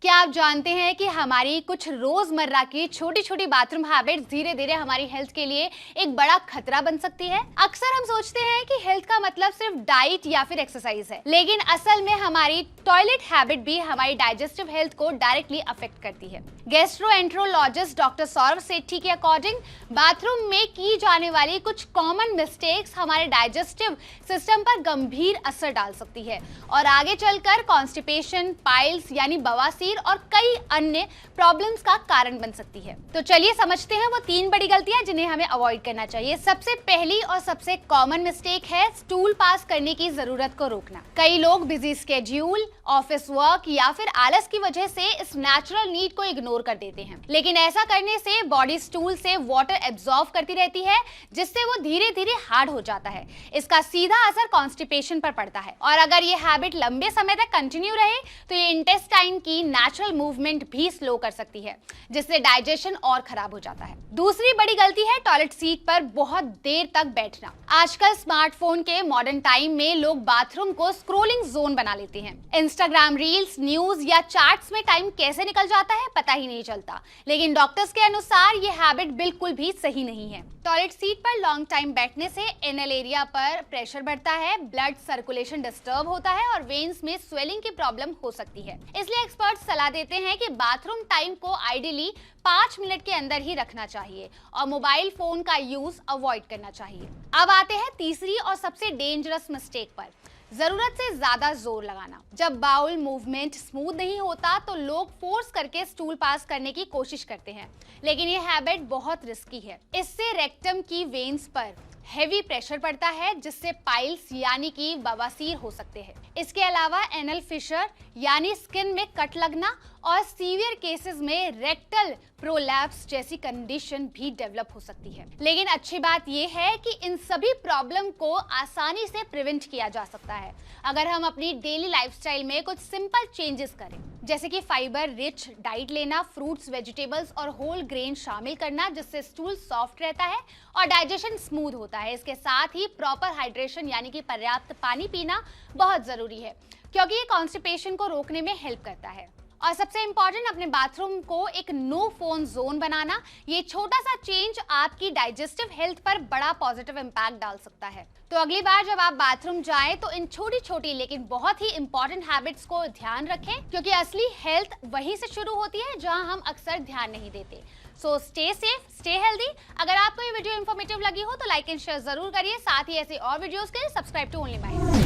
क्या आप जानते हैं कि हमारी कुछ रोजमर्रा की छोटी छोटी बाथरूम हैबिट्स धीरे धीरे हमारी हेल्थ के लिए एक बड़ा खतरा बन सकती है। अक्सर हम सोचते हैं कि हेल्थ का मतलब सिर्फ डाइट या फिर एक्सरसाइज है, लेकिन असल में हमारी टॉयलेट हैबिट भी हमारी डाइजेस्टिव हेल्थ को डायरेक्टली अफेक्ट करती है। गैस्ट्रोएंट्रोलॉजिस्ट डॉक्टर सौरभ सेठी के अकॉर्डिंग बाथरूम में की जाने वाली कुछ कॉमन मिस्टेक्स हमारे डाइजेस्टिव सिस्टम पर गंभीर असर डाल सकती है और आगे चलकर कॉन्स्टिपेशन, पाइल्स यानी बवासीर और कई अन्य प्रॉब्लम्स का कारण बन सकती है। तो चलिए समझते हैं वो 3 बड़ी गलतियां जिन्हें हमें अवॉइड करना चाहिए। सबसे पहली और सबसे कॉमन मिस्टेक है स्टूल पास करने की जरूरत को रोकना। कई लोग बिजी स्केड्यूल, ऑफिस वर्क या फिर आलस की वजह से इस नेचुरल नीड को इग्नोर कर देते हैं, लेकिन ऐसा करने से बॉडी स्टूल से वाटर एब्जॉर्ब करती रहती है, जिससे वो धीरे धीरे हार्ड हो जाता है। इसका सीधा असर कॉन्स्टिपेशन पर पड़ता है और अगर ये हैबिट लंबे समय तक कंटिन्यू रहे तो ये इंटेस्टाइन की नेचुरल मूवमेंट भी स्लो कर सकती है, जिससे डाइजेशन और खराब हो जाता है। दूसरी बड़ी गलती है टॉयलेट सीट पर बहुत देर तक बैठना। आजकल स्मार्टफोन के मॉडर्न टाइम में लोग बाथरूम को स्क्रोलिंग जोन बना लेते हैं। इंस्टाग्राम रील्स, न्यूज या चैट्स में टाइम कैसे निकल जाता है पता ही नहीं चलता, लेकिन डॉक्टर्स के अनुसार ये हैबिट बिल्कुल भी सही नहीं है। टॉयलेट सीट पर लॉन्ग टाइम बैठने से एनल एरिया पर प्रेशर बढ़ता है, ब्लड सर्कुलेशन डिस्टर्ब होता है और वेन्स में स्वेलिंग की प्रॉब्लम हो सकती है। इसलिए एक्सपर्ट्स सलाह देते हैं कि बाथरूम टाइम को आइडियली 5 मिनट के अंदर ही रखना चाहिए और मोबाइल फोन का यूज अवॉइड करना चाहिए। अब आते हैं तीसरी और सबसे डेंजरस मिस्टेक पर, जरूरत से ज्यादा जोर लगाना। जब बाउल मूवमेंट स्मूथ नहीं होता तो लोग फोर्स करके स्टूल पास करने की कोशिश करते हैं, लेकिन ये हैबिट बहुत रिस्की है। इससे रेक्टम की वेन्स पर हेवी प्रेशर पड़ता है, जिससे पाइल्स यानी कि बवासीर हो सकते हैं। इसके अलावा एनल फिशर यानी स्किन में कट लगना और सीवियर केसेस में रेक्टल प्रोलैप्स जैसी कंडीशन भी डेवलप हो सकती है। लेकिन अच्छी बात यह है कि इन सभी प्रॉब्लम को आसानी से प्रिवेंट किया जा सकता है अगर हम अपनी डेली लाइफस्टाइल में कुछ सिंपल चेंजेस करें, जैसे कि फाइबर रिच डाइट लेना, फ्रूट्स, वेजिटेबल्स और होल ग्रेन शामिल करना, जिससे स्टूल सॉफ्ट रहता है और डाइजेशन स्मूथ होता है। इसके साथ ही प्रॉपर हाइड्रेशन यानी कि पर्याप्त पानी पीना बहुत जरूरी है, क्योंकि ये कॉन्स्टिपेशन को रोकने में हेल्प करता है। और सबसे इंपॉर्टेंट, अपने बाथरूम को एक नो फोन जोन बनाना। ये छोटा सा चेंज आपकी डाइजेस्टिव हेल्थ पर बड़ा पॉजिटिव इंपैक्ट डाल सकता है। तो अगली बार जब आप बाथरूम जाएं तो इन छोटी छोटी लेकिन बहुत ही इंपॉर्टेंट हैबिट्स को ध्यान रखें, क्योंकि असली हेल्थ वहीं से शुरू होती है जहां हम अक्सर ध्यान नहीं देते। So stay safe, stay healthy. अगर आपको ये वीडियो इन्फॉर्मेटिव लगी हो तो लाइक एंड शेयर जरूर करिए। साथ ही ऐसे और वीडियोस के लिए सब्सक्राइब टू ओनली माय।